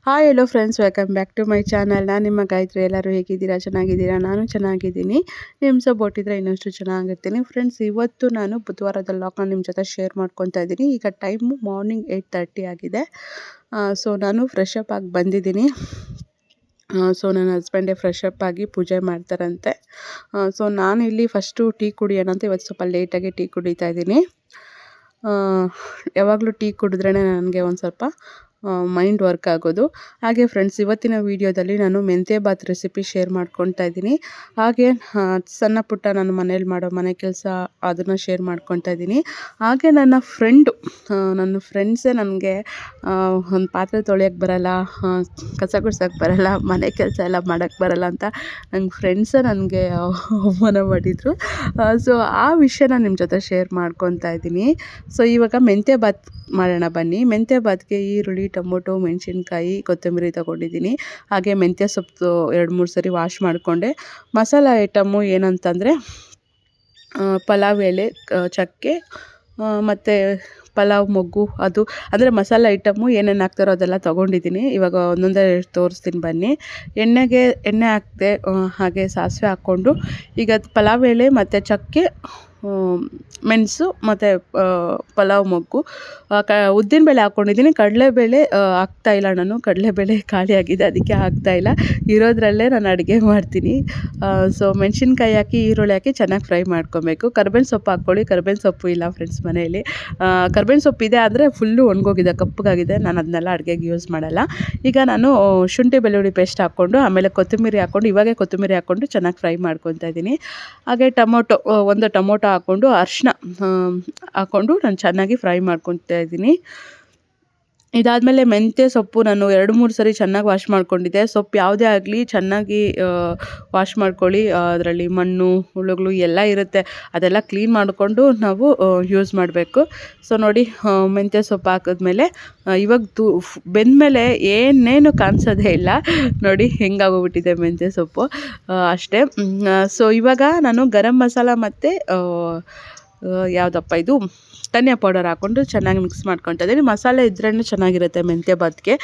Hi hello friends, welcome back to my channel. ನಾನು ನಿಮ್ಮ ಗಾಯತ್ರಿ. ಎಲ್ಲರೂ ಹೇಗಿದ್ದೀರಾ? ಚೆನ್ನಾಗಿದ್ದೀರಾ? ನಾನು ಚೆನ್ನಾಗಿದ್ದೀನಿ. ನಿಮ್ಮ ಸಪೋರ್ಟ್ ಇದ್ದರೆ ಇನ್ನಷ್ಟು ಚೆನ್ನಾಗಿರ್ತೀನಿ. ಫ್ರೆಂಡ್ಸ್, ಇವತ್ತು ನಾನು ಬುಧವಾರದ ವ್ಲಾಗ್ನ ನಿಮ್ಮ ಜೊತೆ ಶೇರ್ ಮಾಡ್ಕೊತಾ ಇದ್ದೀನಿ. ಈಗ ಟೈಮು ಮಾರ್ನಿಂಗ್ 8:30 ಆಗಿದೆ. ಸೊ ನಾನು ಫ್ರೆಶ್ ಅಪ್ ಆಗಿ ಬಂದಿದ್ದೀನಿ. ಸೊ ನನ್ನ ಹಸ್ಬೆಂಡೇ ಫ್ರೆಶ್ ಅಪ್ ಆಗಿ ಪೂಜೆ ಮಾಡ್ತಾರಂತೆ. ಸೊ ನಾನು ಇಲ್ಲಿ ಫಸ್ಟು ಟೀ ಕುಡಿಯೋಣ ಅಂತ ಇವತ್ತು ಸ್ವಲ್ಪ ಲೇಟಾಗಿ ಟೀ ಕುಡಿತಾ ಇದ್ದೀನಿ. ಯಾವಾಗಲೂ ಟೀ ಕುಡಿದ್ರೇ ನನಗೆ ಒಂದು ಸ್ವಲ್ಪ ಮೈಂಡ್ ವರ್ಕ್ ಆಗೋದು. ಹಾಗೆ ಫ್ರೆಂಡ್ಸ್, ಇವತ್ತಿನ ವೀಡಿಯೋದಲ್ಲಿ ನಾನು ಮೆಂತ್ಯ ಬಾತ್ ರೆಸಿಪಿ ಶೇರ್ ಮಾಡ್ಕೊತಾ ಇದ್ದೀನಿ. ಹಾಗೆ ಸಣ್ಣ ಪುಟ್ಟ ನಾನು ಮನೇಲಿ ಮಾಡೋ ಮನೆ ಕೆಲಸ ಅದನ್ನು ಶೇರ್ ಮಾಡ್ಕೊತಾ ಇದ್ದೀನಿ. ಹಾಗೆ ನನ್ನ ಫ್ರೆಂಡ್ಸೇ ನನಗೆ ಒಂದು ಪಾತ್ರೆ ತೊಳೆಯೋಕ್ಕೆ ಬರಲ್ಲ, ಕಸ ಗುಡ್ಸೋಕ್ಕೆ ಬರಲ್ಲ, ಮನೆ ಕೆಲಸ ಎಲ್ಲ ಮಾಡೋಕ್ಕೆ ಬರಲ್ಲ ಅಂತ ನನ್ನ ಫ್ರೆಂಡ್ಸೇ ನನಗೆ ಅವಮಾನ ಮಾಡಿದರು. ಸೊ ಆ ವಿಷಯನ ನಿಮ್ಮ ಜೊತೆ ಶೇರ್ ಮಾಡ್ಕೊತಾ ಇದ್ದೀನಿ. ಸೊ ಇವಾಗ ಮೆಂತ್ಯ ಬಾತ್ ಮಾಡೋಣ ಬನ್ನಿ. ಮೆಂತ್ಯ ಬಾತ್ಗೆ ಈರುಳ್ಳಿ, ಟೊಮೊಟೊ, ಮೆಣಸಿನ್ಕಾಯಿ, ಕೊತ್ತಂಬರಿ ತೊಗೊಂಡಿದ್ದೀನಿ. ಹಾಗೆ ಮೆಂತ್ಯ ಸೊಪ್ಪು 2-3 ಸರಿ ವಾಶ್ ಮಾಡಿಕೊಂಡೆ. ಮಸಾಲ ಐಟಮ್ಮು ಏನಂತಂದರೆ ಪಲಾವ್ ಎಲೆ, ಚಕ್ಕೆ ಮತ್ತು ಪಲಾವ್ ಮೊಗ್ಗು, ಅದು ಅಂದರೆ ಮಸಾಲ ಐಟಮ್ಮು ಏನೇನು ಹಾಕ್ತಾರೋ ಅದೆಲ್ಲ ತೊಗೊಂಡಿದ್ದೀನಿ. ಇವಾಗ ಒಂದೊಂದೇ ತೋರಿಸ್ತೀನಿ ಬನ್ನಿ. ಎಣ್ಣೆ ಹಾಕಿದೆ, ಹಾಗೆ ಸಾಸಿವೆ ಹಾಕ್ಕೊಂಡು ಈಗ ಪಲಾವ್ ಎಲೆ ಮತ್ತು ಚಕ್ಕೆ, ಮೆಣಸು ಮತ್ತು ಪಲಾವ್ ಮೊಗ್ಗು, ಉದ್ದಿನಬೇಳೆ ಹಾಕ್ಕೊಂಡಿದ್ದೀನಿ. ಕಡಲೆಬೇಳೆ ಹಾಕ್ತಾಯಿಲ್ಲ, ನಾನು ಕಡಲೆಬೇಳೆ ಖಾಲಿಯಾಗಿದೆ, ಅದಕ್ಕೆ ಹಾಕ್ತಾಯಿಲ್ಲ. ಇರೋದ್ರಲ್ಲೇ ನಾನು ಅಡುಗೆ ಮಾಡ್ತೀನಿ. ಸೊ ಮೆಣಸಿನ್ಕಾಯಿ ಹಾಕಿ, ಈರುಳ್ಳಿ ಹಾಕಿ ಚೆನ್ನಾಗಿ ಫ್ರೈ ಮಾಡ್ಕೊಬೇಕು. ಕರ್ಬೇವಿನ ಸೊಪ್ಪು ಹಾಕ್ಕೊಳ್ಳಿ. ಕರ್ಬೇವಿನ ಸೊಪ್ಪು ಇಲ್ಲ ಫ್ರೆಂಡ್ಸ್ ಮನೆಯಲ್ಲಿ. ಕರ್ಬೇವಿನ ಸೊಪ್ಪು ಇದೆ, ಆದರೆ ಫುಲ್ಲು ಒಣಗೋಗಿದೆ, ಕಪ್ಪಗಾಗಿದೆ. ನಾನು ಅದನ್ನೆಲ್ಲ ಅಡುಗೆಗೆ ಯೂಸ್ ಮಾಡಲ್ಲ. ಈಗ ನಾನು ಶುಂಠಿ ಬೆಳ್ಳುಳ್ಳಿ ಪೇಸ್ಟ್ ಹಾಕ್ಕೊಂಡು, ಆಮೇಲೆ ಕೊತ್ತಂಬರಿ ಹಾಕ್ಕೊಂಡು, ಇವಾಗೇ ಕೊತ್ತಂಬರಿ ಹಾಕ್ಕೊಂಡು ಚೆನ್ನಾಗಿ ಫ್ರೈ ಮಾಡ್ಕೊತಾ ಇದ್ದೀನಿ. ಹಾಗೆ ಒಂದು ಟೊಮೊಟೊ ಹಾಕ್ಕೊಂಡು, ಅರಿಶಿನ ಹಾಕ್ಕೊಂಡು ನಾನು ಚೆನ್ನಾಗಿ ಫ್ರೈ ಮಾಡ್ಕೊತಾ ಇದ್ದೀನಿ. ಇದಾದಮೇಲೆ ಮೆಂತ್ಯ ಸೊಪ್ಪು ನಾನು 2-3 ಸರಿ ಚೆನ್ನಾಗಿ ವಾಶ್ ಮಾಡ್ಕೊಂಡಿದ್ದೆ. ಸೊಪ್ಪು ಯಾವುದೇ ಆಗಲಿ ಚೆನ್ನಾಗಿ ವಾಶ್ ಮಾಡ್ಕೊಳ್ಳಿ. ಅದರಲ್ಲಿ ಮಣ್ಣು, ಹುಳುಗಳು ಎಲ್ಲ ಇರುತ್ತೆ, ಅದೆಲ್ಲ ಕ್ಲೀನ್ ಮಾಡಿಕೊಂಡು ನಾವು ಯೂಸ್ ಮಾಡಬೇಕು. ಸೊ ನೋಡಿ, ಮೆಂತ್ಯ ಸೊಪ್ಪು ಹಾಕಿದ್ಮೇಲೆ ಇವಾಗ ಬೆಂದಮೇಲೆ ಏನೇನು ಕಾಣಿಸೋದೇ ಇಲ್ಲ. ನೋಡಿ ಹೆಂಗಾಗೋಗ್ಬಿಟ್ಟಿದೆ ಮೆಂತ್ಯ ಸೊಪ್ಪು, ಅಷ್ಟೇ. ಸೊ ಇವಾಗ ನಾನು ಗರಂ ಮಸಾಲ ಮತ್ತು ಯಾವುದಪ್ಪ ಇದು ಧನಿಯಾ ಪೌಡರ್ ಹಾಕ್ಕೊಂಡು ಚೆನ್ನಾಗಿ ಮಿಕ್ಸ್ ಮಾಡ್ಕೊತಾ ಇದ್ದೀನಿ. ಮಸಾಲೆ ಇದ್ರೇ ಚೆನ್ನಾಗಿರುತ್ತೆ ಮೆಂತ್ಯ ಬಾತ್ಗೆ.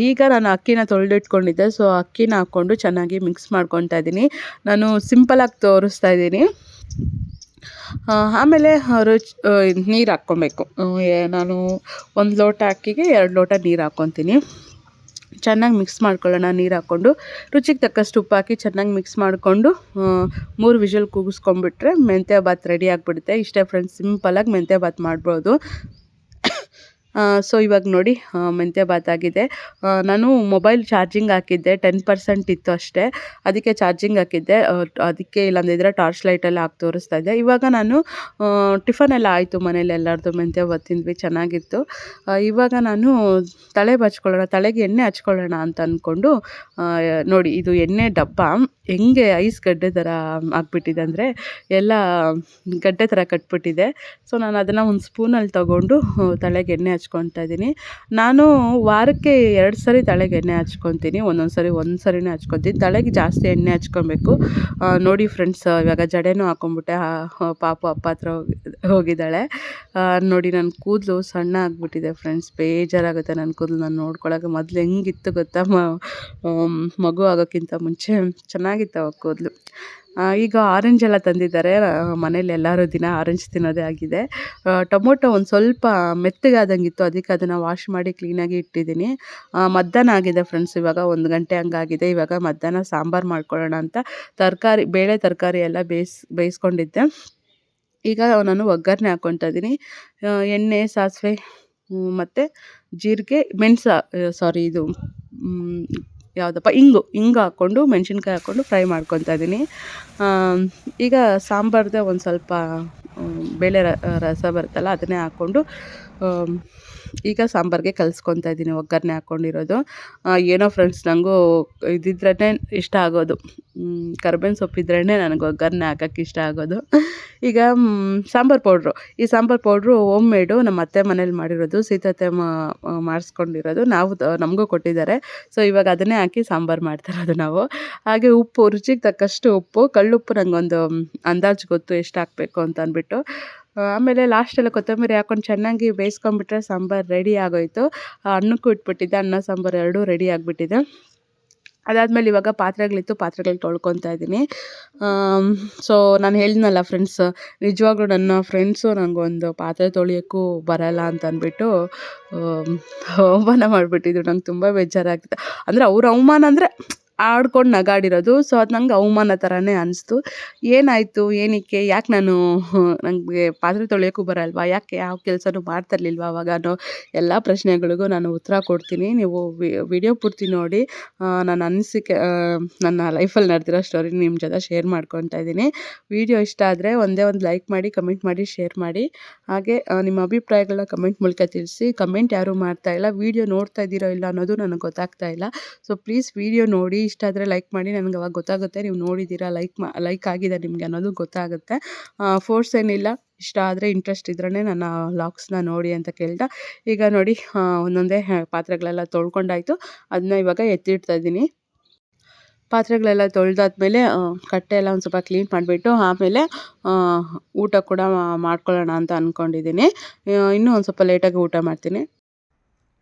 ಈಗ ನಾನು ಅಕ್ಕಿನ ತೊಳೆದಿಟ್ಕೊಂಡಿದ್ದೆ, ಸೊ ಅಕ್ಕಿನ ಹಾಕ್ಕೊಂಡು ಚೆನ್ನಾಗಿ ಮಿಕ್ಸ್ ಮಾಡ್ಕೊತಾ ಇದ್ದೀನಿ. ನಾನು ಸಿಂಪಲಾಗಿ ತೋರಿಸ್ತಾ ಇದ್ದೀನಿ. ಆಮೇಲೆ ನೀರು ಹಾಕ್ಕೊಬೇಕು. ನಾನು 1 ಲೋಟ ಅಕ್ಕಿಗೆ 2 ಲೋಟ ನೀರು ಹಾಕ್ಕೊತೀನಿ. ಚೆನ್ನಾಗಿ ಮಿಕ್ಸ್ ಮಾಡ್ಕೊಳ್ಳೋಣ. ನೀರು ಹಾಕ್ಕೊಂಡು ರುಚಿಗೆ ತಕ್ಕಷ್ಟು ಉಪ್ಪು ಹಾಕಿ ಚೆನ್ನಾಗಿ ಮಿಕ್ಸ್ ಮಾಡಿಕೊಂಡು 3 ವಿಷಲ್ ಕೂಗಿಸ್ಕೊಂಡ್ಬಿಟ್ರೆ ಮೆಂತ್ಯ ಬಾತ್ ರೆಡಿ ಆಗಿಬಿಡುತ್ತೆ. ಇಷ್ಟೇ ಫ್ರೆಂಡ್ಸ್, ಸಿಂಪಲಾಗಿ ಮೆಂತ್ಯ ಬಾತ್ ಮಾಡ್ಬೋದು. ಸೊ ಇವಾಗ ನೋಡಿ, ಮೆಂತ್ಯ ಬಾತ್ ಆಗಿದೆ. ನಾನು ಮೊಬೈಲ್ ಚಾರ್ಜಿಂಗ್ ಹಾಕಿದ್ದೆ, 10% ಇತ್ತು ಅಷ್ಟೇ, ಅದಕ್ಕೆ ಚಾರ್ಜಿಂಗ್ ಹಾಕಿದ್ದೆ. ಅದಕ್ಕೆ ಇಲ್ಲಾಂದಿದ್ರೆ ಟಾರ್ಚ್ ಲೈಟೆಲ್ಲ ಹಾಕಿ ತೋರಿಸ್ತಾ ಇದ್ದೆ. ಇವಾಗ ನಾನು ಟಿಫನ್ ಎಲ್ಲ ಆಯಿತು ಮನೇಲಿ ಎಲ್ಲರದು, ಮೆಂತ್ಯ ಬಾತ್ ತಿಂದ್ವಿ, ಚೆನ್ನಾಗಿತ್ತು. ಇವಾಗ ನಾನು ತಲೆಗೆ ಎಣ್ಣೆ ಹಚ್ಕೊಳ್ಳೋಣ ಅಂತ ಅಂದ್ಕೊಂಡು, ನೋಡಿ ಇದು ಎಣ್ಣೆ ಡಬ್ಬ ಹೆಂಗೆ ಐಸ್ ಗಡ್ಡೆ ಥರ ಆಗಿಬಿಟ್ಟಿದೆ ಅಂದರೆ ಎಲ್ಲ ಗಡ್ಡೆ ಥರ ಕಟ್ಬಿಟ್ಟಿದೆ. ಸೊ ನಾನು ಅದನ್ನು ಒಂದು ಸ್ಪೂನಲ್ಲಿ ತೊಗೊಂಡು ತಲೆಗೆ ಎಣ್ಣೆ ಹಚ್ಕೊತಾ ಇದ್ದೀನಿ. ನಾನು ವಾರಕ್ಕೆ 2 ಸರಿ ತಲೆಗೆ ಎಣ್ಣೆ ಹಚ್ಕೊತೀನಿ, ಒಂದೊಂದು ಸರಿ 1 ಸರಿನೇ ಹಚ್ಕೊತೀನಿ. ತಲೆಗೆ ಜಾಸ್ತಿ ಎಣ್ಣೆ ಹಚ್ಕೊಬೇಕು. ನೋಡಿ ಫ್ರೆಂಡ್ಸ್, ಇವಾಗ ಜಡೆನೂ ಹಾಕ್ಕೊಂಬಿಟ್ಟೆ. ಪಾಪು ಅಪ್ಪ ಹತ್ರ ಹೋಗಿದ್ದಾಳೆ. ನೋಡಿ ನನ್ನ ಕೂದಲು ಸಣ್ಣ ಆಗಿಬಿಟ್ಟಿದೆ ಫ್ರೆಂಡ್ಸ್, ಬೇಜಾರಾಗುತ್ತೆ ನನ್ನ ಕೂದಲು ನಾನು ನೋಡ್ಕೊಳ್ಳೋಕೆ. ಮೊದಲು ಹೆಂಗಿತ್ತು ಗೊತ್ತಾ, ಮಗು ಆಗೋಕ್ಕಿಂತ ಮುಂಚೆ ಚೆನ್ನಾಗಿತ್ತು ಅವಾಗ ಕೂದಲು. ಈಗ ಆರೆಂಜ್ ಎಲ್ಲ ತಂದಿದ್ದಾರೆ ಮನೇಲಿ, ಎಲ್ಲರೂ ದಿನ ಆರೆಂಜ್ ತಿನ್ನೋದೇ ಆಗಿದೆ. ಟೊಮೊಟೊ ಒಂದು ಸ್ವಲ್ಪ ಮೆತ್ತಗಾದಂಗಿತ್ತು, ಅದಕ್ಕೆ ಅದನ್ನು ವಾಶ್ ಮಾಡಿ ಕ್ಲೀನಾಗಿ ಇಟ್ಟಿದ್ದೀನಿ. ಮಧ್ಯಾಹ್ನ ಆಗಿದೆ ಫ್ರೆಂಡ್ಸ್, ಇವಾಗ 1 ಗಂಟೆ ಹಂಗಾಗಿದೆ. ಇವಾಗ ಮಧ್ಯಾಹ್ನ ಸಾಂಬಾರು ಮಾಡ್ಕೊಳ್ಳೋಣ ಅಂತ ಬೇಳೆ ತರಕಾರಿ ಎಲ್ಲ ಬೇಯಿಸ್ಕೊಂಡಿದ್ದೆ. ಈಗ ನಾನು ಒಗ್ಗರಣೆ ಹಾಕ್ಕೊತಾ ಇದ್ದೀನಿ. ಎಣ್ಣೆ, ಸಾಸಿವೆ ಮತ್ತು ಜೀರಿಗೆ, ಇದು ಯಾವುದಪ್ಪ ಹಿಂಗು ಹಾಕ್ಕೊಂಡು, ಮೆಣಸಿನ್ಕಾಯಿ ಹಾಕ್ಕೊಂಡು ಫ್ರೈ ಮಾಡ್ಕೊತಾ ಇದ್ದೀನಿ. ಈಗ ಸಾಂಬಾರ್ದೆ ಒಂದು ಸ್ವಲ್ಪ ಬೇಳೆ ರಸ ಬರುತ್ತಲ್ಲ, ಅದನ್ನೇ ಹಾಕ್ಕೊಂಡು ಈಗ ಸಾಂಬಾರಿಗೆ ಕಲಿಸ್ಕೊತಾ ಇದ್ದೀನಿ, ಒಗ್ಗರಣೆ ಹಾಕ್ಕೊಂಡಿರೋದು. ಏನೋ ಫ್ರೆಂಡ್ಸ್, ನನಗೂ ಇದಿದ್ರೇ ಇಷ್ಟ ಆಗೋದು, ಕರ್ಬೇವಿನ ಸೊಪ್ಪಿದ್ರೇ ನನಗೆ ಒಗ್ಗರಣೆ ಹಾಕೋಕ್ಕೆ ಇಷ್ಟ ಆಗೋದು. ಈಗ ಸಾಂಬಾರು ಪೌಡ್ರು ಹೋಮ್ ಮೇಡು, ನಮ್ಮ ಅತ್ತೆ ಮನೇಲಿ ಮಾಡಿರೋದು, ಸೀತತ್ತೆ ಮಾಡಿಸ್ಕೊಂಡಿರೋದು, ನಮಗೂ ಕೊಟ್ಟಿದ್ದಾರೆ. ಸೊ ಇವಾಗ ಅದನ್ನೇ ಹಾಕಿ ಸಾಂಬಾರು ಮಾಡ್ತಿರೋದು ನಾವು. ಹಾಗೆ ರುಚಿಗೆ ತಕ್ಕಷ್ಟು ಉಪ್ಪು, ಕಳ್ಳುಪ್ಪು ನನಗೊಂದು ಅಂದಾಜು ಗೊತ್ತು ಎಷ್ಟು ಹಾಕಬೇಕು ಅಂತ ಅಂದ್ಬಿಟ್ಟು. ಆಮೇಲೆ ಲಾಸ್ಟಲ್ಲಿ ಕೊತ್ತಂಬರಿ ಹಾಕ್ಕೊಂಡು ಚೆನ್ನಾಗಿ ಬೇಯಿಸ್ಕೊಂಬಿಟ್ರೆ ಸಾಂಬಾರು ರೆಡಿ ಆಗೋಯಿತು. ಅನ್ನಕ್ಕೂ ಇಟ್ಬಿಟ್ಟಿದ್ದೆ, ಅನ್ನ ಸಾಂಬಾರು ಎರಡೂ ರೆಡಿ ಆಗಿಬಿಟ್ಟಿದೆ. ಅದಾದಮೇಲೆ ಇವಾಗ ಪಾತ್ರೆಗಳು ತೊಳ್ಕೊತಾ ಇದ್ದೀನಿ. ಸೊ ನಾನು ಹೇಳಿದ್ನಲ್ಲ ಫ್ರೆಂಡ್ಸ್, ನಿಜವಾಗ್ಲೂ ನನ್ನ ಫ್ರೆಂಡ್ಸು ನನಗೊಂದು ಪಾತ್ರೆ ತೊಳೆಯೋಕ್ಕೂ ಬರಲ್ಲ ಅಂತ ಅಂದ್ಬಿಟ್ಟು ಅವಮಾನ ಮಾಡಿಬಿಟ್ಟಿದ್ರು. ನಂಗೆ ತುಂಬ ಬೇಜಾರಾಗ್ತಿತ್ತು. ಅಂದರೆ ಅವ್ರ ಅವಮಾನ ಅಂದರೆ ಆಡ್ಕೊಂಡು ನಗಾಡಿರೋದು. ಸೊ ಅದು ನಂಗೆ ಅವಮಾನ ಥರನೇ ಅನಿಸ್ತು. ಏನಾಯಿತು, ಏನಕ್ಕೆ, ಯಾಕೆ ನಾನು ನನಗೆ ಪಾತ್ರೆ ತೊಳೆಯೋಕ್ಕೂ ಬರಲ್ವಾ, ಯಾಕೆ ಯಾವ ಕೆಲಸನೂ ಮಾಡ್ತಿರ್ಲಿಲ್ವಾ ಅವಾಗ ಅನ್ನೋ ಎಲ್ಲ ಪ್ರಶ್ನೆಗಳಿಗೂ ನಾನು ಉತ್ತರ ಕೊಡ್ತೀನಿ. ನೀವು ವಿಡಿಯೋ ಪೂರ್ತಿ ನೋಡಿ. ನನ್ನ ಅನಿಸಿಕೆ, ನನ್ನ ಲೈಫಲ್ಲಿ ನಡೆದಿರೋ ಸ್ಟೋರಿ ನಿಮ್ಮ ಜೊತೆ ಶೇರ್ ಮಾಡ್ಕೊತಾ ಇದ್ದೀನಿ. ವಿಡಿಯೋ ಇಷ್ಟ ಆದರೆ ಒಂದೇ ಒಂದು ಲೈಕ್ ಮಾಡಿ, ಕಮೆಂಟ್ ಮಾಡಿ, ಶೇರ್ ಮಾಡಿ. ಹಾಗೆ ನಿಮ್ಮ ಅಭಿಪ್ರಾಯಗಳನ್ನ ಕಮೆಂಟ್ ಮೂಲಕ ತಿಳಿಸಿ. ಕಮೆಂಟ್ ಯಾರೂ ಮಾಡ್ತಾಯಿಲ್ಲ, ವಿಡಿಯೋ ನೋಡ್ತಾ ಇದ್ದೀರೋ ಇಲ್ಲ ಅನ್ನೋದು ನನಗೆ ಗೊತ್ತಾಗ್ತಾ ಇಲ್ಲ. ಸೊ ಪ್ಲೀಸ್ ವಿಡಿಯೋ ನೋಡಿ, ಇಷ್ಟ ಆದರೆ ಲೈಕ್ ಮಾಡಿ. ನನಗೆ ಅವಾಗ ಗೊತ್ತಾಗುತ್ತೆ ನೀವು ನೋಡಿದ್ದೀರಾ, ಲೈಕ್ ಆಗಿದೆ ನಿಮಗೆ ಅನ್ನೋದು ಗೊತ್ತಾಗುತ್ತೆ. ಫೋರ್ಸ್ ಏನಿಲ್ಲ, ಇಷ್ಟ ಆದರೆ ಇಂಟ್ರೆಸ್ಟ್ ಇದ್ರೇ ನನ್ನ ವ್ಲಾಗ್ಸ್ನ ನೋಡಿ ಅಂತ ಕೇಳ್ತಾ, ಈಗ ನೋಡಿ ಒಂದೊಂದೇ ಪಾತ್ರೆಗಳೆಲ್ಲ ತೊಳ್ಕೊಂಡಾಯಿತು. ಅದನ್ನ ಇವಾಗ ಎತ್ತಿಡ್ತಾ ಇದ್ದೀನಿ. ಪಾತ್ರೆಗಳೆಲ್ಲ ತೊಳೆದಾದ್ಮೇಲೆ ಕಟ್ಟೆ ಎಲ್ಲ ಒಂದು ಸ್ವಲ್ಪ ಕ್ಲೀನ್ ಮಾಡಿಬಿಟ್ಟು ಆಮೇಲೆ ಊಟ ಕೂಡ ಮಾಡ್ಕೊಳ್ಳೋಣ ಅಂತ ಅಂದ್ಕೊಂಡಿದ್ದೀನಿ. ಇನ್ನೂ ಒಂದು ಸ್ವಲ್ಪ ಲೇಟಾಗಿ ಊಟ ಮಾಡ್ತೀನಿ.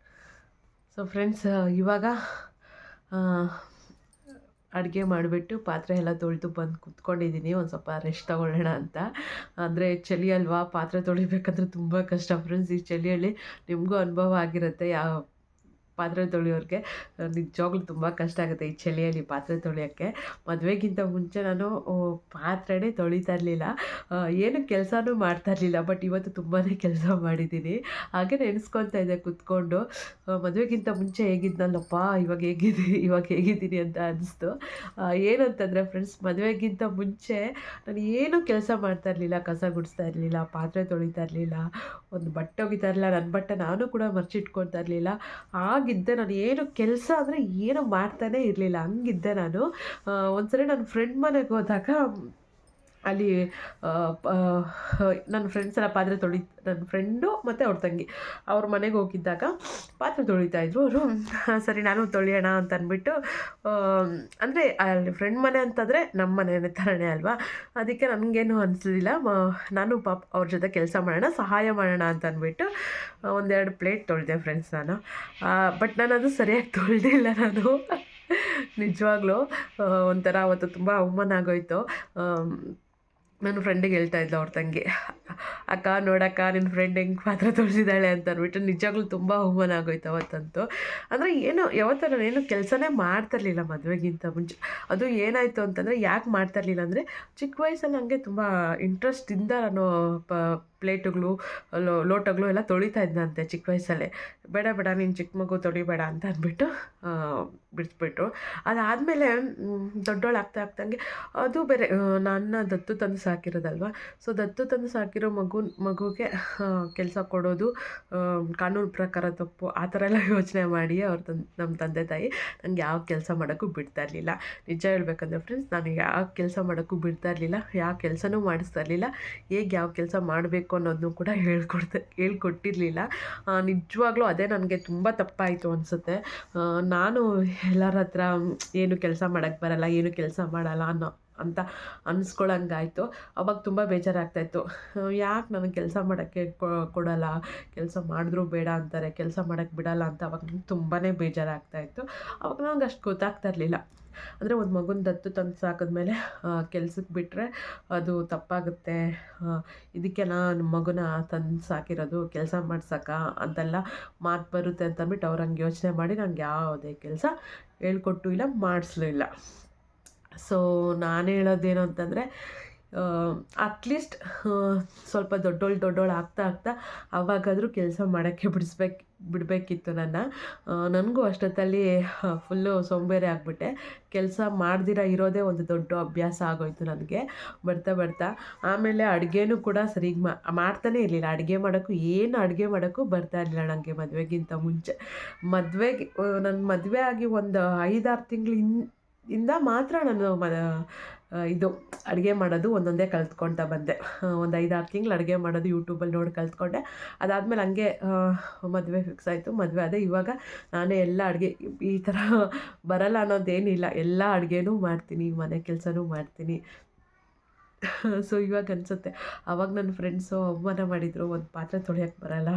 ಸೊ ಫ್ರೆಂಡ್ಸ್, ಇವಾಗ ಅಡುಗೆ ಮಾಡಿಬಿಟ್ಟು ಪಾತ್ರೆ ಎಲ್ಲ ತೊಳೆದು ಬಂದು ಕೂತ್ಕೊಂಡಿದ್ದೀನಿ. ಒಂದು ಸ್ವಲ್ಪ ರೆಸ್ಟ್ ತೊಗೊಳ್ಳೋಣ ಅಂತ. ಅಂದರೆ ಚಳಿ ಅಲ್ವಾ, ಪಾತ್ರೆ ತೊಳಿಬೇಕಂದ್ರೆ ತುಂಬ ಕಷ್ಟ ಫ್ರೆಂಡ್ಸ್. ಈ ಚಳಿಯಲ್ಲಿ ನಿಮಗೂ ಅನುಭವ ಆಗಿರುತ್ತೆ. ಪಾತ್ರೆ ತೊಳೆಯೋರಿಗೆ ನಿಜವಾಗ್ಲೂ ತುಂಬ ಕಷ್ಟ ಆಗುತ್ತೆ ಈ ಚಳಿಯಲ್ಲಿ ಪಾತ್ರೆ ತೊಳೆಯೋಕ್ಕೆ. ಮದುವೆಗಿಂತ ಮುಂಚೆ ನಾನು ಪಾತ್ರೆನೇ ತೊಳಿತಾ ಇರಲಿಲ್ಲ, ಏನು ಕೆಲಸನೂ ಮಾಡ್ತಾ ಇರಲಿಲ್ಲ. ಬಟ್ ಇವತ್ತು ತುಂಬಾ ಕೆಲಸ ಮಾಡಿದ್ದೀನಿ. ಹಾಗೆ ನೆನೆಸ್ಕೊತಾ ಇದ್ದೆ ಕೂತ್ಕೊಂಡು, ಮದುವೆಗಿಂತ ಮುಂಚೆ ಹೇಗಿದ್ನಲ್ಲಪ್ಪ, ಇವಾಗ ಹೇಗಿದ್ದೀನಿ ಅಂತ ಅನಿಸ್ತು. ಏನಂತಂದರೆ ಫ್ರೆಂಡ್ಸ್, ಮದುವೆಗಿಂತ ಮುಂಚೆ ನಾನು ಏನೂ ಕೆಲಸ ಮಾಡ್ತಾ ಇರಲಿಲ್ಲ. ಕಸ ಗುಡಿಸ್ತಾ ಇರಲಿಲ್ಲ, ಪಾತ್ರೆ ತೊಳಿತಾ ಇರಲಿಲ್ಲ, ಒಂದು ಬಟ್ಟೆ ಒಗಿತಾ ಇರಲಿಲ್ಲ, ನನ್ನ ಬಟ್ಟೆ ನಾನು ಕೂಡ ಮರ್ಚಿಟ್ಕೊಳ್ತಾ ಇರಲಿಲ್ಲ. ಆಗಿದ್ದೆ ನಾನು. ಏನು ಕೆಲಸ ಅಂದರೆ ಏನು ಮಾಡ್ತಾನೇ ಇರಲಿಲ್ಲ, ಹಂಗಿದ್ದೆ ನಾನು. ಒಂದ್ಸರಿ ನನ್ನ ಫ್ರೆಂಡ್ ಮನೆಗೆ ಹೋದಾಗ ಅಲ್ಲಿ ನನ್ನ ಫ್ರೆಂಡ್ಸ್ ಎಲ್ಲ ನನ್ನ ಫ್ರೆಂಡು ಮತ್ತು ಅವ್ರ ತಂಗಿ ಅವ್ರ ಮನೆಗೆ ಹೋಗಿದ್ದಾಗ ಪಾತ್ರೆ ತೊಳಿತಾಯಿದ್ರು ಅವರು. ಸರಿ ನಾನು ತೊಳೆಯೋಣ ಅಂತ ಅಂದ್ಬಿಟ್ಟು, ಅಂದರೆ ಅಲ್ಲಿ ಫ್ರೆಂಡ್ ಮನೆ ಅಂತಂದರೆ ನಮ್ಮ ಮನೆ ಥರನೇ ಅಲ್ವಾ, ಅದಕ್ಕೆ ನನಗೇನು ಅನಿಸಲಿಲ್ಲ. ನಾನು ಅವ್ರ ಜೊತೆ ಕೆಲಸ ಮಾಡೋಣ, ಸಹಾಯ ಮಾಡೋಣ ಅಂತ ಅಂದ್ಬಿಟ್ಟು ಒಂದೆರಡು ಪ್ಲೇಟ್ ತೊಳೆದೆ ಫ್ರೆಂಡ್ಸ್ ನಾನು. ಬಟ್ ನಾನು ಅದು ಸರಿಯಾಗಿ ತೊಳೆದಿಲ್ಲ ನಾನು. ನಿಜವಾಗ್ಲೂ ಒಂಥರ ಅವತ್ತು ತುಂಬ ಅವಮಾನ ಆಗೋಯಿತು. ನನ್ನ ಫ್ರೆಂಡಿಗೆ ಹೇಳ್ತಾ ಇದ್ಲು ಅವ್ರ ತಂಗಿ, ಅಕ್ಕ ನೋಡಕ್ಕ ನಿನ್ನ ಫ್ರೆಂಡ್ ಹೆಂಗೆ ಪಾತ್ರೆ ತೊಳೆಸಿದ್ದಾಳೆ ಅಂತ ಅಂದ್ಬಿಟ್ಟು. ನಿಜವಾಗ್ಲೂ ತುಂಬ ಅವಮಾನ ಆಗೋಯ್ತು ಅವತ್ತಂತೂ. ಅಂದರೆ ಯಾವತ್ತೂ ನಾನು ಏನು ಕೆಲಸನೇ ಮಾಡ್ತಿರ್ಲಿಲ್ಲ ಮದುವೆಗಿಂತ ಮುಂಚೆ. ಅದು ಏನಾಯಿತು ಅಂತಂದರೆ, ಯಾಕೆ ಮಾಡ್ತಾಯಿರಲಿಲ್ಲ ಅಂದರೆ, ಚಿಕ್ಕ ವಯಸ್ಸಲ್ಲಿ ನನಗೆ ತುಂಬ ಇಂಟ್ರೆಸ್ಟಿಂದ ನಾನು ಪ್ಲೇಟುಗಳು, ಲೋಟಗಳು ಎಲ್ಲ ತೊಳಿತಾ ಇದ್ದಂತೆ ಚಿಕ್ಕ ವಯಸ್ಸಲ್ಲೇ. ಬೇಡ ನೀನು ಚಿಕ್ಕ ಮಗು ತೊಳಿಬೇಡ ಅಂತ ಅಂದ್ಬಿಟ್ಟು ಬಿಡಿಸ್ಬಿಟ್ರು. ಅದಾದಮೇಲೆ ದೊಡ್ಡೋಳು ಆಗ್ತಾಂಗೆ ಅದು ಬೇರೆ, ನನ್ನ ದತ್ತು ತಂದು ಸಾಕಿರೋದಲ್ವ. ಸೊ ದತ್ತು ತಂದು ಸಾಕಿರೋ ಮಗುಗೆ ಕೆಲಸ ಕೊಡೋದು ಕಾನೂನು ಪ್ರಕಾರ ತಪ್ಪು, ಆ ಥರ ಎಲ್ಲ ಯೋಚನೆ ಮಾಡಿ ನಮ್ಮ ತಂದೆ ತಾಯಿ ನನಗೆ ಯಾವ ಕೆಲಸ ಮಾಡೋಕ್ಕೂ ಬಿಡ್ತಾ ಇರಲಿಲ್ಲ. ನಿಜ ಹೇಳ್ಬೇಕಂದ್ರೆ ಫ್ರೆಂಡ್ಸ್, ನಾನು ಯಾವ ಕೆಲಸ ಮಾಡೋಕ್ಕೂ ಬಿಡ್ತಾ ಇರಲಿಲ್ಲ, ಯಾವ ಕೆಲಸನೂ ಮಾಡಿಸ್ತಾ ಇರಲಿಲ್ಲ. ಹೇಗೆ ಯಾವ ಕೆಲಸ ಮಾಡಬೇಕು ಅನ್ನೋದನ್ನು ಕೂಡ ಹೇಳ್ಕೊಟ್ಟಿರಲಿಲ್ಲ. ನಿಜವಾಗ್ಲೂ ಅದೇ ನನಗೆ ತುಂಬ ತಪ್ಪಾಯಿತು ಅನಿಸುತ್ತೆ. ನಾನು ಎಲ್ಲರ ಹತ್ರ ಏನು ಕೆಲಸ ಮಾಡೋಕ್ಕೆ ಬರಲ್ಲ, ಏನು ಕೆಲಸ ಮಾಡಲ್ಲ ಅಂತ ಅನ್ನಿಸ್ಕೊಳ್ಳೋಂಗಾಯ್ತು. ಅವಾಗ ತುಂಬ ಬೇಜಾರಾಗ್ತಾಯಿತ್ತು. ಯಾಕೆ ನನಗೆ ಕೆಲಸ ಮಾಡೋಕ್ಕೆ ಕೊಡಲ್ಲ, ಕೆಲಸ ಮಾಡಿದ್ರೂ ಬೇಡ ಅಂತಾರೆ, ಕೆಲಸ ಮಾಡೋಕ್ಕೆ ಬಿಡಲ್ಲ ಅಂತ ಅವಾಗ ನಂಗೆ ತುಂಬಾ ಬೇಜಾರಾಗ್ತಾಯಿತ್ತು. ಅವಾಗ ನನಗೆ ಅಷ್ಟು ಗೊತ್ತಾಗ್ತಾ ಇರಲಿಲ್ಲ. ಅಂದರೆ ಒಂದು ಮಗುನ ದತ್ತು ತಂದು ಸಾಕಿದ್ಮೇಲೆ ಕೆಲ್ಸಕ್ಕೆ ಬಿಟ್ಟರೆ ಅದು ತಪ್ಪಾಗುತ್ತೆ, ಇದಕ್ಕೆ ನಾನು ಮಗುನ ತಂದು ಸಾಕಿರೋದು ಕೆಲಸ ಮಾಡ್ಸೋಕ್ಕ ಅಂತೆಲ್ಲ ಮಾತು ಬರುತ್ತೆ ಅಂತ ಅಂದ್ಬಿಟ್ಟು ಅವ್ರು ಹಂಗೆ ಯೋಚನೆ ಮಾಡಿ ನನಗೆ ಯಾವುದೇ ಕೆಲಸ ಹೇಳ್ಕೊಟ್ಟು ಇಲ್ಲ, ಮಾಡಿಸ್ಲೂ ಇಲ್ಲ. ಸೊ ನಾನು ಹೇಳೋದೇನು ಅಂತಂದರೆ, ಅಟ್ಲೀಸ್ಟ್ ಸ್ವಲ್ಪ ದೊಡ್ಡೋಳು ಆಗ್ತಾ ಆವಾಗಾದರೂ ಕೆಲಸ ಮಾಡೋಕ್ಕೆ ಬಿಡಬೇಕಿತ್ತು ನನಗೂ ಅಷ್ಟೊತ್ತಲ್ಲಿ ಫುಲ್ಲು ಸೋಂಬೇರಿ ಆಗಿಬಿಟ್ಟೆ. ಕೆಲಸ ಮಾಡ್ದಿರ ಇರೋದೇ ಒಂದು ದೊಡ್ಡ ಅಭ್ಯಾಸ ಆಗೋಯ್ತು ನನಗೆ ಬರ್ತಾ. ಆಮೇಲೆ ಅಡುಗೆನೂ ಕೂಡ ಸರಿಗೆ ಮಾಡ್ತಾನೇ ಇರಲಿಲ್ಲ. ಅಡುಗೆ ಮಾಡೋಕ್ಕೂ ಬರ್ತಾ ಇರಲಿಲ್ಲ ನನಗೆ ಮದುವೆಗಿಂತ ಮುಂಚೆ. ನನ್ನ ಮದುವೆ ಆಗಿ ಒಂದು 5-6 ತಿಂಗಳಿಂದ ಮಾತ್ರ ನಾನು ಇದು ಅಡುಗೆ ಮಾಡೋದು ಒಂದೊಂದೇ ಕಲ್ತ್ಕೊಳ್ತಾ ಬಂದೆ. ಒಂದು 5-6 ತಿಂಗಳು ಅಡುಗೆ ಮಾಡೋದು ಯೂಟ್ಯೂಬಲ್ಲಿ ನೋಡಿ ಕಲ್ತ್ಕೊಂಡೆ. ಅದಾದಮೇಲೆ ಹಂಗೆ ಮದುವೆ ಫಿಕ್ಸ್ ಆಯಿತು, ಮದುವೆ ಆದೆ. ಇವಾಗ ನಾನೇ ಎಲ್ಲ ಅಡುಗೆ, ಈ ಥರ ಬರಲ್ಲ ಅನ್ನೋದೇನಿಲ್ಲ, ಎಲ್ಲ ಅಡುಗೆನೂ ಮಾಡ್ತೀನಿ, ಮನೆ ಕೆಲಸನೂ ಮಾಡ್ತೀನಿ. ಸೊ ಇವಾಗ ಅನಿಸುತ್ತೆ, ಆವಾಗ ನನ್ನ ಫ್ರೆಂಡ್ಸು ಅವಮಾನ ಮಾಡಿದರು, ಒಂದು ಪಾತ್ರೆ ತೊಳೆಯೋಕ್ಕೆ ಬರಲ್ಲ,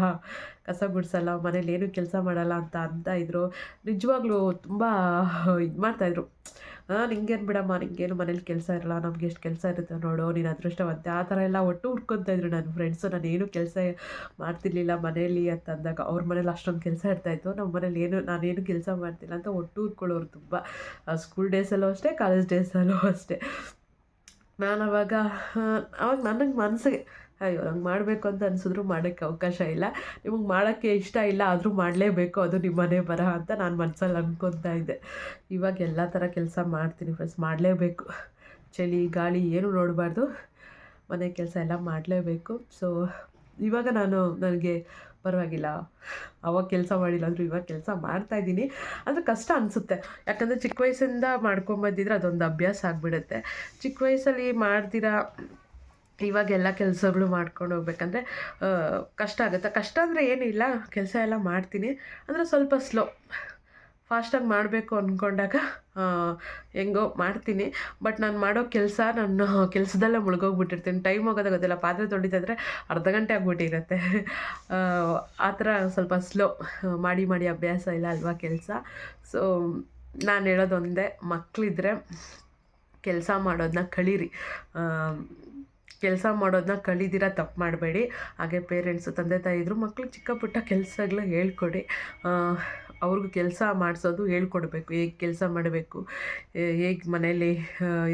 ಕಸ ಗುಡಿಸಲ್ಲ, ಮನೇಲಿ ಏನೂ ಕೆಲಸ ಮಾಡಲ್ಲ ಅಂತ ಇದ್ರು. ನಿಜವಾಗ್ಲೂ ತುಂಬ ಇದು ಮಾಡ್ತಾಯಿದ್ರು. ನಿಂಗೇನು ಬಿಡಮ್ಮ, ನಿಂಗೇನು ಮನೇಲಿ ಕೆಲಸ ಇರಲ್ಲ, ನಮ್ಗೆ ಎಷ್ಟು ಕೆಲಸ ಇರುತ್ತೆ ನೋಡು, ನೀನು ಅದೃಷ್ಟವಂತೆ, ಆ ಥರ ಎಲ್ಲ ಒಟ್ಟು ಹುಡ್ಕೊತಾ ಇದ್ರು ನನ್ನ ಫ್ರೆಂಡ್ಸು. ನಾನೇನು ಕೆಲಸ ಮಾಡ್ತಿರ್ಲಿಲ್ಲ ಮನೇಲಿ ಅಂತ ಅಂದಾಗ, ಅವ್ರ ಮನೇಲಿ ಅಷ್ಟೊಂದು ಕೆಲಸ ಇರ್ತಾಯಿತ್ತು, ನಮ್ಮ ಮನೇಲಿ ನಾನೇನು ಕೆಲಸ ಮಾಡ್ತಿಲ್ಲ ಅಂತ ಒಟ್ಟು ಹುಡ್ಕೊಳ್ಳೋರು ತುಂಬ. ಸ್ಕೂಲ್ ಡೇಸಲ್ಲೂ ಅಷ್ಟೇ, ಕಾಲೇಜ್ ಡೇಸಲ್ಲೂ ಅಷ್ಟೇ. ನಾನು ಅವಾಗ ನನಗೆ ಮನಸ್ಸಿಗೆ ಅಯ್ಯೋ ನಂಗೆ ಮಾಡಬೇಕು ಅಂತ ಅನಿಸಿದ್ರು ಮಾಡೋಕ್ಕೆ ಅವಕಾಶ ಇಲ್ಲ, ನಿಮಗೆ ಮಾಡೋಕ್ಕೆ ಇಷ್ಟ ಇಲ್ಲ ಆದರೂ ಮಾಡಲೇಬೇಕು, ಅದು ನಿಮ್ಮ ಮನೆ ಬರಹ ಅಂತ ನಾನು ಮನಸ್ಸಲ್ಲಿ ಅಂದ್ಕೊತಾ ಇದ್ದೆ. ಇವಾಗ ಎಲ್ಲ ಥರ ಕೆಲಸ ಮಾಡ್ತೀನಿ ಫ್ರೆಂಡ್ಸ್, ಮಾಡಲೇಬೇಕು. ಚಳಿ ಗಾಳಿ ಏನು ನೋಡಬಾರ್ದು, ಮನೆ ಕೆಲಸ ಎಲ್ಲ ಮಾಡಲೇಬೇಕು. ಸೊ ಇವಾಗ ನನಗೆ ಪರವಾಗಿಲ್ಲ, ಅವಾಗ ಕೆಲಸ ಮಾಡಿಲ್ಲ ಅಂದರೂ ಇವಾಗ ಕೆಲಸ ಮಾಡ್ತಾಯಿದ್ದೀನಿ. ಅಂದರೆ ಕಷ್ಟ ಅನಿಸುತ್ತೆ, ಯಾಕಂದರೆ ಚಿಕ್ಕ ವಯಸ್ಸಿಂದ ಮಾಡ್ಕೊಂಬಂದಿದ್ರೆ ಅದೊಂದು ಅಭ್ಯಾಸ ಆಗಿಬಿಡುತ್ತೆ. ಚಿಕ್ಕ ವಯಸ್ಸಲ್ಲಿ ಮಾಡ್ದಿರಾ ಇವಾಗ ಎಲ್ಲ ಕೆಲಸಗಳು ಮಾಡ್ಕೊಂಡು ಹೋಗ್ಬೇಕಂದ್ರೆ ಕಷ್ಟ ಆಗುತ್ತೆ. ಕಷ್ಟ ಅಂದರೆ ಏನಿಲ್ಲ, ಕೆಲಸ ಎಲ್ಲ ಮಾಡ್ತೀನಿ, ಅಂದರೆ ಸ್ವಲ್ಪ ಸ್ಲೋ. ಫಾಸ್ಟಾಗಿ ಮಾಡಬೇಕು ಅಂದ್ಕೊಂಡಾಗ ಹೆಂಗೋ ಮಾಡ್ತೀನಿ. ಬಟ್ ನಾನು ಮಾಡೋ ಕೆಲಸ ನಾನು ಕೆಲಸದಲ್ಲೇ ಮುಳುಗೋಗ್ಬಿಟ್ಟಿರ್ತೀನಿ. ಟೈಮ್ ಹೋಗೋದೇ ಗೊತ್ತಿಲ್ಲ. ಪಾತ್ರೆ ತೊಳಿತಿದ್ರೆ ಅರ್ಧ ಗಂಟೆ ಆಗ್ಬಿಟ್ಟಿರುತ್ತೆ. ಆ ಥರ ಸ್ವಲ್ಪ ಸ್ಲೋ ಮಾಡಿ ಮಾಡಿ ಅಭ್ಯಾಸ ಇಲ್ಲ ಅಲ್ವಾ ಕೆಲಸ. ಸೊ ನಾನು ಹೇಳೋದು ಒಂದೇ, ಮಕ್ಕಳಿದ್ರೆ ಕೆಲಸ ಮಾಡೋದನ್ನ ಕಲೀರಿ. ಕೆಲಸ ಮಾಡೋದನ್ನ ಕಲಿದಿರ ತಪ್ಪು ಮಾಡಬೇಡಿ. ಹಾಗೆ ಪೇರೆಂಟ್ಸು, ತಂದೆ ತಾಯಿ ಇದ್ದರು ಮಕ್ಳಿಗೆ ಚಿಕ್ಕ ಪುಟ್ಟ ಕೆಲಸಗಳು ಹೇಳ್ಕೊಡಿ. ಅವ್ರಿಗೂ ಕೆಲಸ ಮಾಡಿಸೋದು ಹೇಳ್ಕೊಡ್ಬೇಕು, ಹೇಗೆ ಕೆಲಸ ಮಾಡಬೇಕು, ಹೇಗೆ ಮನೇಲಿ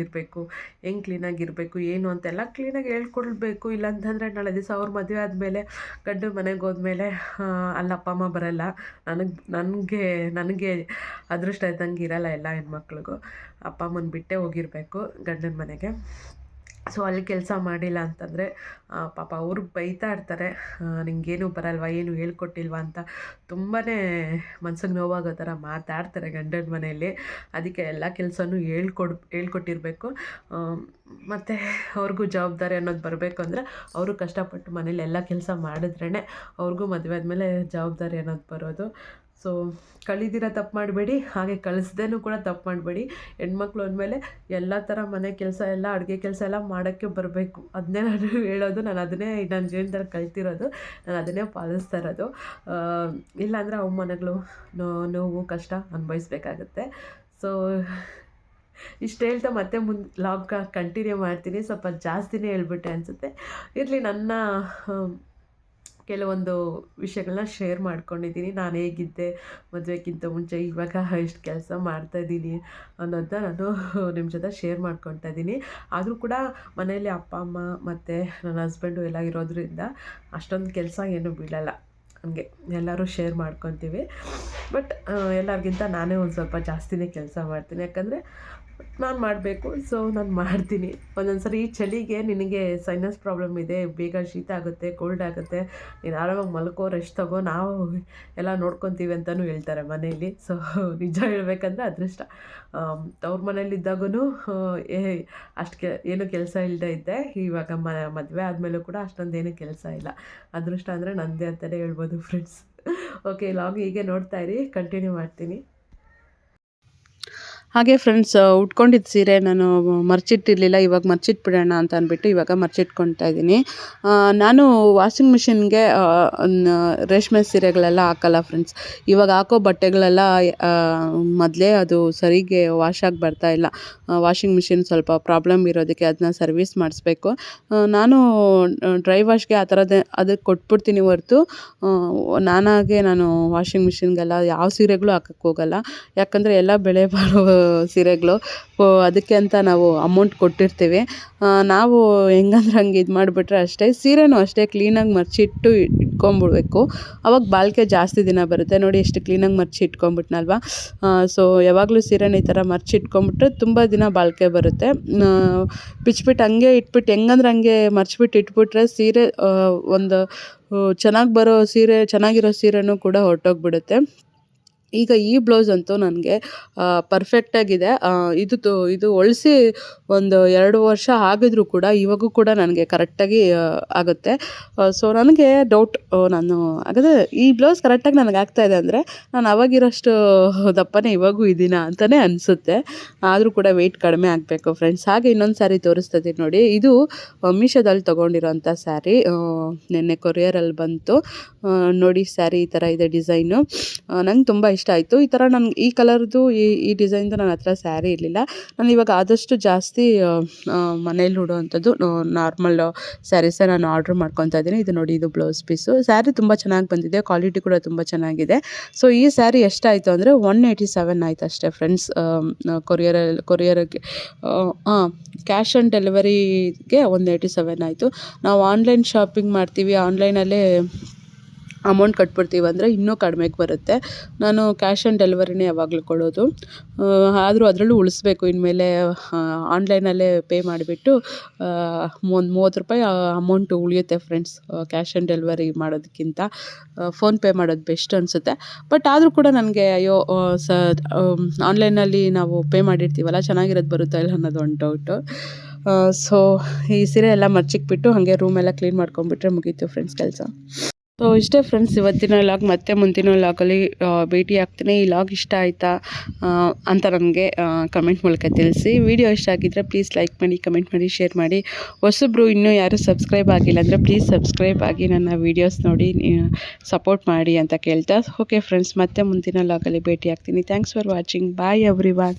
ಇರಬೇಕು, ಹೆಂಗೆ ಕ್ಲೀನಾಗಿರಬೇಕು, ಏನು ಅಂತೆಲ್ಲ ಕ್ಲೀನಾಗಿ ಹೇಳ್ಕೊಡ್ಬೇಕು. ಇಲ್ಲಾಂತಂದರೆ ನಾಳೆ ದಿವಸ ಅವ್ರ ಮದುವೆ ಆದಮೇಲೆ ಗಂಡನ ಮನೆಗೆ ಹೋದ್ಮೇಲೆ ಅಲ್ಲಿ ಅಪ್ಪ ಅಮ್ಮ ಬರೋಲ್ಲ. ನನಗೆ ಅದೃಷ್ಟ ಇದ್ದಂಗೆ ಇರೋಲ್ಲ ಎಲ್ಲ ಹೆಣ್ಮಕ್ಳಿಗೂ. ಅಪ್ಪ ಅಮ್ಮನ ಬಿಟ್ಟೇ ಹೋಗಿರಬೇಕು ಗಂಡನ ಮನೆಗೆ. ಸೊ ಅಲ್ಲಿ ಕೆಲಸ ಮಾಡಿಲ್ಲ ಅಂತಂದರೆ ಪಾಪ ಅವ್ರಿಗೆ ಬೈತಾ ಇರ್ತಾರೆ, ನಿಂಗೇನು ಬರಲ್ವಾ, ಏನು ಹೇಳ್ಕೊಟ್ಟಿಲ್ವಾ ಅಂತ ತುಂಬಾ ಮನ್ಸಿಗೆ ನೋವಾಗೋ ಥರ ಮಾತಾಡ್ತಾರೆ ಗಂಡನ ಮನೆಯಲ್ಲಿ. ಅದಕ್ಕೆ ಎಲ್ಲ ಕೆಲಸನೂ ಹೇಳ್ಕೊಟ್ಟಿರಬೇಕು. ಮತ್ತು ಅವ್ರಿಗೂ ಜವಾಬ್ದಾರಿ ಅನ್ನೋದು ಬರಬೇಕು. ಅಂದರೆ ಅವರು ಕಷ್ಟಪಟ್ಟು ಮನೇಲಿ ಎಲ್ಲ ಕೆಲಸ ಮಾಡಿದ್ರೇ ಅವ್ರಿಗೂ ಮದುವೆ ಆದಮೇಲೆ ಜವಾಬ್ದಾರಿ ಅನ್ನೋದು ಬರೋದು. ಸೊ ಕಲಿದಿರ ತಪ್ಪು ಮಾಡಬೇಡಿ, ಹಾಗೆ ಕಲಿಸ್ದೇನೂ ಕೂಡ ತಪ್ಪು ಮಾಡಬೇಡಿ. ಹೆಣ್ಮಕ್ಳು ಅಂದಮೇಲೆ ಎಲ್ಲ ಥರ ಮನೆ ಕೆಲಸ ಎಲ್ಲ ಅಡುಗೆ ಕೆಲಸ ಎಲ್ಲ ಮಾಡೋಕ್ಕೆ ಬರಬೇಕು. ಅದನ್ನೇ ನಾನು ಹೇಳೋದು, ನಾನು ಅದನ್ನೇ ನನ್ನ ಜೀವನದಲ್ಲಿ ಕಲ್ತಿರೋದು, ನಾನು ಅದನ್ನೇ ಪಾಲಿಸ್ತಾ ಇರೋದು. ಇಲ್ಲಾಂದರೆ ಅವಮಾನಗಳು, ನೋವು, ಕಷ್ಟ ಅನುಭವಿಸ್ಬೇಕಾಗತ್ತೆ. ಸೊ ಇಷ್ಟು ಹೇಳ್ತಾ ಮತ್ತೆ ಮುಂದೆ ಲಾಗ್ ಕಂಟಿನ್ಯೂ ಮಾಡ್ತೀನಿ. ಸ್ವಲ್ಪ ಜಾಸ್ತಿನೇ ಹೇಳ್ಬಿಟ್ಟೆ ಅನಿಸುತ್ತೆ. ಇರಲಿ, ನನ್ನ ಕೆಲವೊಂದು ವಿಷಯಗಳನ್ನ ಶೇರ್ ಮಾಡ್ಕೊಂಡಿದ್ದೀನಿ. ನಾನು ಹೇಗಿದ್ದೆ ಮದುವೆಗಿಂತ ಮುಂಚೆ, ಇವಾಗ ಎಷ್ಟು ಕೆಲಸ ಮಾಡ್ತಾಯಿದ್ದೀನಿ ಅನ್ನೋದನ್ನ ನಾನು ನಿಮ್ಮ ಜೊತೆ ಶೇರ್ ಮಾಡ್ಕೊತಾ ಇದ್ದೀನಿ. ಆದರೂ ಕೂಡ ಮನೆಯಲ್ಲಿ ಅಪ್ಪ ಅಮ್ಮ ಮತ್ತು ನನ್ನ ಹಸ್ಬೆಂಡು ಎಲ್ಲ ಇರೋದ್ರಿಂದ ಅಷ್ಟೊಂದು ಕೆಲಸ ಏನೂ ಬೀಳಲ್ಲ. ಹಂಗೆ ಎಲ್ಲರೂ ಶೇರ್ ಮಾಡ್ಕೊತೀವಿ. ಬಟ್ ಎಲ್ಲರಿಗಿಂತ ನಾನೇ ಒಂದು ಸ್ವಲ್ಪ ಜಾಸ್ತಿನೇ ಕೆಲಸ ಮಾಡ್ತೀನಿ, ಯಾಕಂದರೆ ನಾನು ಮಾಡಬೇಕು. ಸೊ ನಾನು ಮಾಡ್ತೀನಿ. ಒಂದೊಂದು ಸರಿ ಈ ಚಳಿಗೆ ನಿನಗೆ ಸೈನಸ್ ಪ್ರಾಬ್ಲಮ್ ಇದೆ, ಬೇಗ ಶೀತ ಆಗುತ್ತೆ, ಕೋಲ್ಡ್ ಆಗುತ್ತೆ, ನೀನು ಆರಾಮಾಗಿ ಮಲ್ಕೋ, ರೆಸ್ಟ್ ತಗೋ, ನಾವು ಎಲ್ಲ ನೋಡ್ಕೊತೀವಿ ಅಂತಲೂ ಹೇಳ್ತಾರೆ ಮನೇಲಿ. ಸೊ ನಿಜ ಹೇಳ್ಬೇಕಂದ್ರೆ ಅದೃಷ್ಟ. ತವ್ರ ಮನೇಲಿದ್ದಾಗೂ ಅಷ್ಟು ಏನೂ ಕೆಲಸ ಇಲ್ಲದೆ ಇದ್ದೆ. ಇವಾಗ ಮದುವೆ ಆದಮೇಲೂ ಕೂಡ ಅಷ್ಟೊಂದೇನು ಕೆಲಸ ಇಲ್ಲ. ಅದೃಷ್ಟ ಅಂದರೆ ನನ್ನದೇ ಅಂತಲೇ ಹೇಳ್ಬೋದು ಫ್ರೆಂಡ್ಸ್. ಓಕೆ, ಲಾಗ್ ಹೀಗೆ ನೋಡ್ತಾ ಇರಿ, ಕಂಟಿನ್ಯೂ ಮಾಡ್ತೀನಿ. ಹಾಗೆ ಫ್ರೆಂಡ್ಸ್, ಉಟ್ಕೊಂಡಿದ್ದ ಸೀರೆ ನಾನು ಮರ್ಚಿಟ್ಟಿರಲಿಲ್ಲ, ಇವಾಗ ಮರ್ಚಿಟ್ಬಿಡೋಣ ಅಂತ ಅಂದ್ಬಿಟ್ಟು ಇವಾಗ ಮರ್ಚಿಟ್ಕೊತಾ ಇದ್ದೀನಿ. ನಾನು ವಾಷಿಂಗ್ ಮಿಷಿನ್ಗೆ ರೇಷ್ಮೆ ಸೀರೆಗಳೆಲ್ಲ ಹಾಕಲ್ಲ ಫ್ರೆಂಡ್ಸ್. ಇವಾಗ ಹಾಕೋ ಬಟ್ಟೆಗಳೆಲ್ಲ ಮೊದಲೇ ಅದು ಸರಿಗೆ ವಾಶ್ ಆಗಿ ಬರ್ತಾಯಿಲ್ಲ. ವಾಷಿಂಗ್ ಮಿಷಿನ್ ಸ್ವಲ್ಪ ಪ್ರಾಬ್ಲಮ್ ಇರೋದಕ್ಕೆ ಅದನ್ನ ಸರ್ವಿಸ್ ಮಾಡಿಸ್ಬೇಕು. ನಾನು ಡ್ರೈ ವಾಶ್ಗೆ ಆ ಥರದ್ದೇ ಅದಕ್ಕೆ ಕೊಟ್ಬಿಡ್ತೀನಿ ಹೊರ್ತು ನಾನು ವಾಷಿಂಗ್ ಮಿಷಿನ್ಗೆಲ್ಲ ಯಾವ ಸೀರೆಗಳು ಹಾಕಕ್ಕೆ ಹೋಗಲ್ಲ. ಯಾಕಂದರೆ ಎಲ್ಲ ಬೆಲೆ ಬಾಳೋ ಸೀರೆಗಳು, ಅದಕ್ಕೆ ಅಂತ ನಾವು ಅಮೌಂಟ್ ಕೊಟ್ಟಿರ್ತೀವಿ. ನಾವು ಹೆಂಗಂದ್ರೆ ಹಂಗೆ ಇದು ಮಾಡಿಬಿಟ್ರೆ ಅಷ್ಟೇ. ಸೀರೆನೂ ಅಷ್ಟೇ ಕ್ಲೀನಾಗಿ ಮರ್ಚಿಟ್ಟು ಇಟ್ಕೊಂಬಿಡ್ಬೇಕು, ಅವಾಗ ಬಾಳಿಕೆ ಜಾಸ್ತಿ ದಿನ ಬರುತ್ತೆ. ನೋಡಿ ಎಷ್ಟು ಕ್ಲೀನಾಗಿ ಮರ್ಚಿ ಇಟ್ಕೊಂಬಿಟ್ನಲ್ವ. ಸೊ ಯಾವಾಗಲೂ ಸೀರೆನ ಈ ಥರ ಮರ್ಚಿ ಇಟ್ಕೊಂಬಿಟ್ರೆ ತುಂಬ ದಿನ ಬಾಳಿಕೆ ಬರುತ್ತೆ. ಬಿಚ್ಬಿಟ್ಟು ಹಂಗೆ ಇಟ್ಬಿಟ್ಟು ಹೆಂಗಂದ್ರೆ ಹಂಗೆ ಮರ್ಚಿಬಿಟ್ಟು ಇಟ್ಬಿಟ್ರೆ ಸೀರೆ ಒಂದು ಚೆನ್ನಾಗಿರೋ ಸೀರೆನೂ ಕೂಡ ಹೊರಟೋಗ್ಬಿಡುತ್ತೆ. ಈಗ ಈ ಬ್ಲೌಸ್ ಅಂತೂ ನನಗೆ ಪರ್ಫೆಕ್ಟಾಗಿದೆ. ಇದು ಹೊಲ್ಸಿ ಒಂದು 2 ವರ್ಷ ಆಗಿದ್ರೂ ಕೂಡ ಇವಾಗೂ ಕೂಡ ನನಗೆ ಕರೆಕ್ಟಾಗಿ ಆಗುತ್ತೆ. ಸೊ ನನಗೆ ಡೌಟ್, ನಾನು ಹಾಗಾದರೆ ಈ ಬ್ಲೌಸ್ ಕರೆಕ್ಟಾಗಿ ನನಗೆ ಆಗ್ತಾಯಿದೆ ಅಂದರೆ ನಾನು ಅವಾಗಿರೋಷ್ಟು ದಪ್ಪನೇ ಇವಾಗೂ ಇದ್ದೀನಾ ಅಂತಲೇ ಅನಿಸುತ್ತೆ. ಆದರೂ ಕೂಡ ವೆಯ್ಟ್ ಕಡಿಮೆ ಆಗಬೇಕು ಫ್ರೆಂಡ್ಸ್. ಹಾಗೆ ಇನ್ನೊಂದು ಸ್ಯಾರಿ ತೋರಿಸ್ತಾ ಇದ್ದೀನಿ ನೋಡಿ, ಇದು ಮೀಶೋದಲ್ಲಿ ತೊಗೊಂಡಿರೋಂಥ ಸ್ಯಾರಿ. ನಿನ್ನೆ ಕೊರಿಯರಲ್ಲಿ ಬಂತು ನೋಡಿ. ಸ್ಯಾರಿ ಈ ಥರ ಇದೆ ಡಿಸೈನು. ನಂಗೆ ತುಂಬ ಇಷ್ಟ ಆಯಿತು. ಈ ಥರ ನನಗೆ ಈ ಕಲರ್ದು ಈ ಡಿಸೈನ್ದು ನನ್ನ ಹತ್ರ ಸ್ಯಾರಿ ಇರಲಿಲ್ಲ. ನಾನು ಇವಾಗ ಆದಷ್ಟು ಜಾಸ್ತಿ ಮನೇಲಿ ಉಡೋವಂಥದ್ದು ನಾರ್ಮಲ್ ಸ್ಯಾರೀಸೇ ನಾನು ಆರ್ಡ್ರ್ ಮಾಡ್ಕೊತಾ ಇದ್ದೀನಿ. ಇದು ನೋಡಿ, ಇದು ಬ್ಲೌಸ್ ಪೀಸು. ಸ್ಯಾರಿ ತುಂಬ ಚೆನ್ನಾಗಿ ಬಂದಿದೆ, ಕ್ವಾಲಿಟಿ ಕೂಡ ತುಂಬ ಚೆನ್ನಾಗಿದೆ. ಸೊ ಈ ಸ್ಯಾರಿ ಎಷ್ಟಾಯಿತು ಅಂದರೆ 187 ಆಯಿತು ಅಷ್ಟೇ ಫ್ರೆಂಡ್ಸ್. ಕೊರಿಯರಿಗೆ ಕ್ಯಾಶ್ ಆನ್ ಡೆಲಿವರಿಗೆ 187 ಆಯಿತು. ನಾವು ಆನ್ಲೈನ್ ಶಾಪಿಂಗ್ ಮಾಡ್ತೀವಿ, ಆನ್ಲೈನಲ್ಲೇ ಅಮೌಂಟ್ ಕಟ್ಬಿಡ್ತೀವಿ ಅಂದರೆ ಇನ್ನೂ ಕಡಿಮೆಗೆ ಬರುತ್ತೆ. ನಾನು ಕ್ಯಾಶ್ ಆನ್ ಡೆಲಿವರಿನೇ ಯಾವಾಗಲೂ ಕೊಡೋದು. ಆದರೂ ಅದರಲ್ಲೂ ಉಳಿಸ್ಬೇಕು. ಇನ್ಮೇಲೆ ಆನ್ಲೈನಲ್ಲೇ ಪೇ ಮಾಡಿಬಿಟ್ಟು ಒಂದು ₹30 ಅಮೌಂಟು ಉಳಿಯುತ್ತೆ ಫ್ರೆಂಡ್ಸ್. ಕ್ಯಾಶ್ ಆನ್ ಡೆಲಿವರಿ ಮಾಡೋದಕ್ಕಿಂತ ಫೋನ್ಪೇ ಮಾಡೋದು ಬೆಸ್ಟ್ ಅನಿಸುತ್ತೆ. ಬಟ್ ಆದರೂ ಕೂಡ ನನಗೆ ಅಯ್ಯೋ, ಆನ್ಲೈನಲ್ಲಿ ನಾವು ಪೇ ಮಾಡಿರ್ತೀವಲ್ಲ, ಚೆನ್ನಾಗಿರೋದು ಬರುತ್ತಾ ಇಲ್ಲ ಅನ್ನೋದು ಒಂದು ಡೌಟು. ಸೊ ಈ ಸೀರೆ ಎಲ್ಲ ಮರ್ಚಿಕ್ಬಿಟ್ಟು ಹಾಗೆ ರೂಮೆಲ್ಲ ಕ್ಲೀನ್ ಮಾಡ್ಕೊಂಡ್ಬಿಟ್ರೆ ಮುಗೀತು ಫ್ರೆಂಡ್ಸ್ ಕೆಲಸ. ಸೊ ಇಷ್ಟೇ ಫ್ರೆಂಡ್ಸ್ ಇವತ್ತಿನ ಲಾಗ್. ಮತ್ತೆ ಮುಂದಿನ ಲಾಗಲ್ಲಿ ಭೇಟಿ ಆಗ್ತೀನಿ. ಈ ಲಾಗ್ ಇಷ್ಟ ಆಯಿತಾ ಅಂತ ನನಗೆ ಕಮೆಂಟ್ ಮೂಲಕ ತಿಳಿಸಿ. ವಿಡಿಯೋ ಇಷ್ಟ ಆಗಿದ್ದರೆ ಪ್ಲೀಸ್ ಲೈಕ್ ಮಾಡಿ, ಕಮೆಂಟ್ ಮಾಡಿ, ಶೇರ್ ಮಾಡಿ. ಹೊಸಬ್ರು ಇನ್ನೂ ಯಾರು ಸಬ್ಸ್ಕ್ರೈಬ್ ಆಗಿಲ್ಲ ಅಂದರೆ ಪ್ಲೀಸ್ ಸಬ್ಸ್ಕ್ರೈಬ್ ಆಗಿ ನನ್ನ ವೀಡಿಯೋಸ್ ನೋಡಿ ಸಪೋರ್ಟ್ ಮಾಡಿ ಅಂತ ಕೇಳ್ತಾ, ಓಕೆ ಫ್ರೆಂಡ್ಸ್, ಮತ್ತೆ ಮುಂದಿನ ಲಾಗಲ್ಲಿ ಭೇಟಿ ಆಗ್ತೀನಿ. Thanks for watching. Bye everyone.